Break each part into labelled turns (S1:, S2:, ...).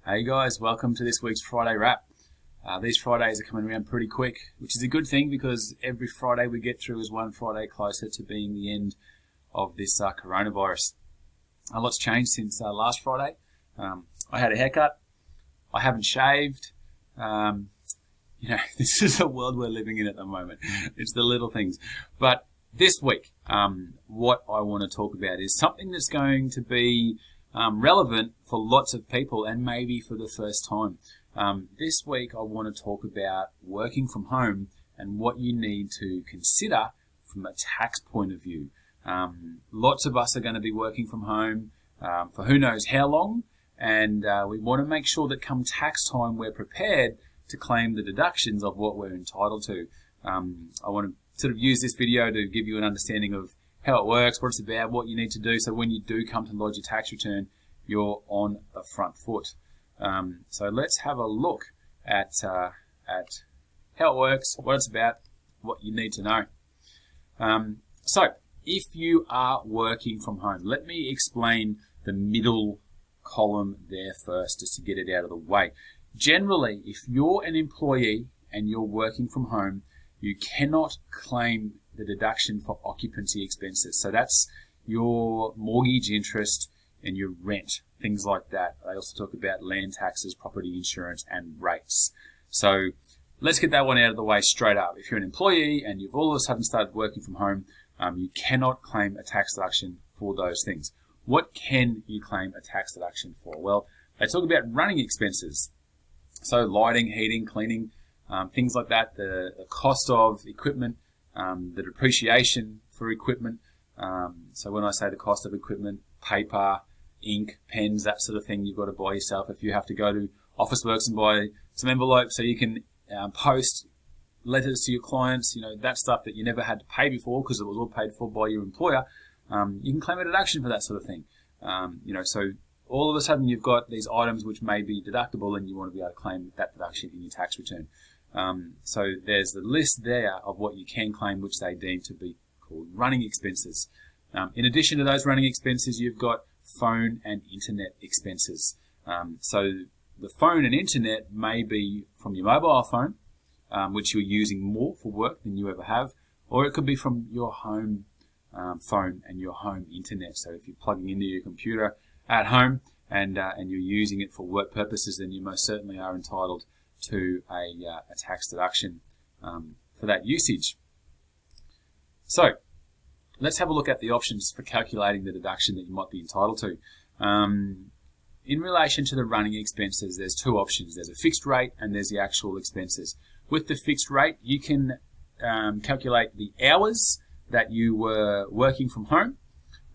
S1: Hey guys, welcome to this week's Friday wrap. These Fridays are coming around pretty quick, which is a good thing because every Friday we get through is one Friday closer to being the end of this coronavirus. A lot's changed since last Friday. I had a haircut. I haven't shaved. This is the world we're living in at the moment. It's the little things. But this week, what I want to talk about is something that's going to be relevant for lots of people and maybe for the first time. This week I want to talk about working from home and what you need to consider from a tax point of view. Lots of us are going to be working from home for who knows how long, and we want to make sure that come tax time we're prepared to claim the deductions of what we're entitled to. I want to sort of use this video to give you an understanding of how it works, what it's about, what you need to do, so when you do come to lodge your tax return, you're on the front foot. So let's have a look at how it works, what it's about, what you need to know. So if you are working from home, let me explain the middle column there first, just to get it out of the way. Generally, if you're an employee and you're working from home, you cannot claim the deduction for occupancy expenses. So that's your mortgage interest and your rent, things like that. They also talk about land taxes, property insurance, and rates. So let's get that one out of the way straight up. If you're an employee and you've all of a sudden started working from home, you cannot claim a tax deduction for those things. What can you claim a tax deduction for? Well, they talk about running expenses. So lighting, heating, cleaning, things like that, the cost of equipment, the depreciation for equipment. So when I say the cost of equipment, paper, ink, pens, that sort of thing you've got to buy yourself. If you have to go to Officeworks and buy some envelopes so you can post letters to your clients, that stuff that you never had to pay before because it was all paid for by your employer, you can claim a deduction for that sort of thing. So all of a sudden you've got these items which may be deductible and you want to be able to claim that deduction in your tax return. So there's the list there of what you can claim, which they deem to be called running expenses. In addition to those running expenses, you've got phone and internet expenses. So the phone and internet may be from your mobile phone, which you're using more for work than you ever have, or it could be from your home phone and your home internet. So if you're plugging into your computer at home and you're using it for work purposes, then you most certainly are entitled to a tax deduction for that usage. So let's have a look at the options for calculating the deduction that you might be entitled to. In relation to the running expenses, there's two options. There's a fixed rate and there's the actual expenses. With the fixed rate, you can calculate the hours that you were working from home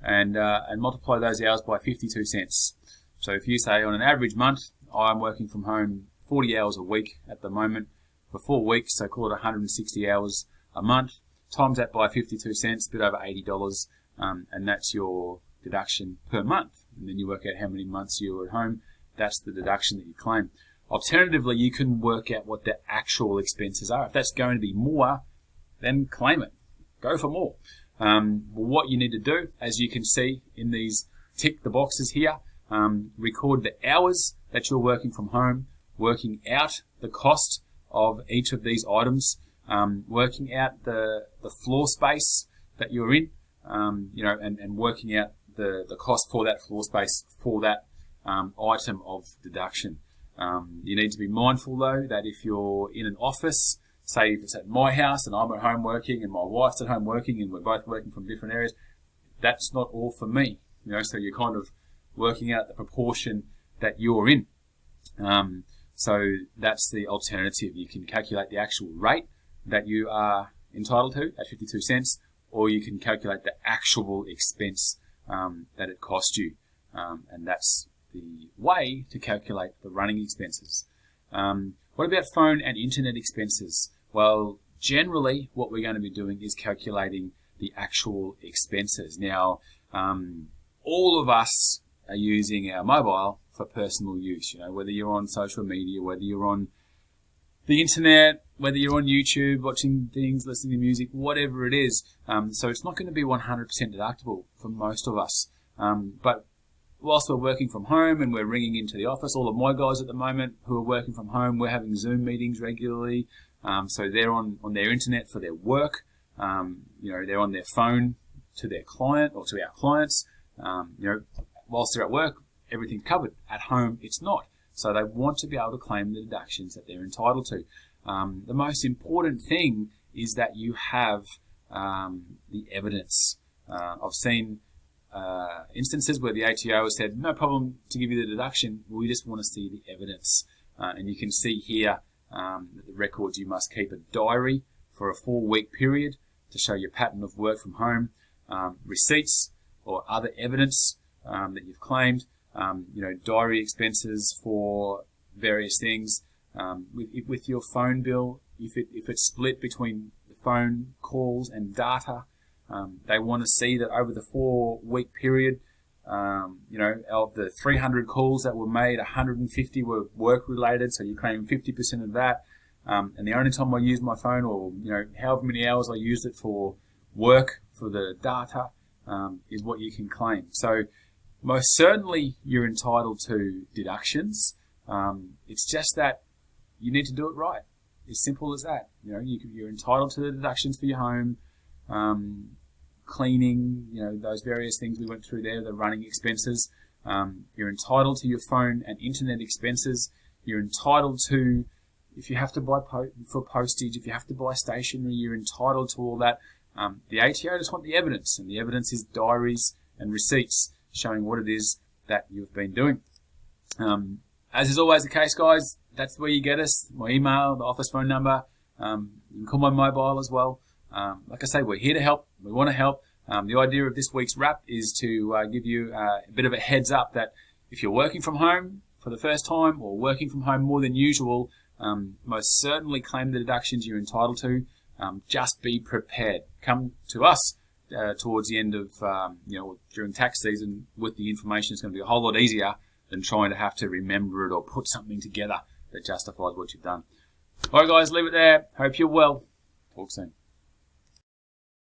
S1: and multiply those hours by 52 cents. So if you say on an average month, I'm working from home 40 hours a week at the moment for 4 weeks, so call it 160 hours a month, times that by 52 cents, a bit over $80, and that's your deduction per month. And then you work out how many months you were at home, that's the deduction that you claim. Alternatively, you can work out what the actual expenses are. If that's going to be more, then claim it. Go for more. What you need to do, as you can see in these tick the boxes here, record the hours that you're working from home, working out the cost of each of these items, working out the floor space that you're in, and working out the cost for that floor space for that item of deduction. You need to be mindful though that if you're in an office, say if it's at my house and I'm at home working and my wife's at home working and we're both working from different areas, that's not all for me. So you're kind of working out the proportion that you're in. So that's the alternative. You can calculate the actual rate that you are entitled to at 52 cents, or you can calculate the actual expense that it cost you. And that's the way to calculate the running expenses. What about phone and internet expenses? Well, generally what we're going to be doing is calculating the actual expenses. Now, all of us are using our mobile for personal use, whether you're on social media, whether you're on the internet, whether you're on YouTube, watching things, listening to music, whatever it is. So it's not going to be 100% deductible for most of us. But whilst we're working from home and we're ringing into the office, all of my guys at the moment who are working from home, we're having Zoom meetings regularly. So they're on their internet for their work. They're on their phone to their client or to our clients. Whilst they're at work, everything's covered. At home, it's not. So they want to be able to claim the deductions that they're entitled to. The most important thing is that you have the evidence. I've seen instances where the ATO has said, no problem to give you the deduction, we just want to see the evidence. And you can see here that the records, you must keep a diary for a 4-week period to show your pattern of work from home, receipts or other evidence that you've claimed, diary expenses for various things. With your phone bill, if it's split between the phone calls and data, they want to see that over the 4-week period, of the 300 calls that were made, 150 were work related, so you claim 50% of that. And the only time I used my phone, or however many hours I used it for work for the data, is what you can claim. So most certainly you're entitled to deductions. It's just that you need to do it right. As simple as that. You're entitled to the deductions for your home, cleaning, those various things we went through there, the running expenses. You're entitled to your phone and internet expenses. You're entitled to, if you have to buy for postage, if you have to buy stationery, you're entitled to all that. The ATO just want the evidence, and the evidence is diaries and receipts showing what it is that you've been doing. As is always the case, guys, that's where you get us. My email, the office phone number. You can call my mobile as well. Like I say, we're here to help. We want to help. The idea of this week's wrap is to give you a bit of a heads up that if you're working from home for the first time or working from home more than usual, most certainly claim the deductions you're entitled to. Just be prepared. Come to us towards the end of, during tax season with the information. It's going to be a whole lot easier than trying to have to remember it or put something together that justifies what you've done. All right, guys, leave it there. Hope you're well. Talk soon.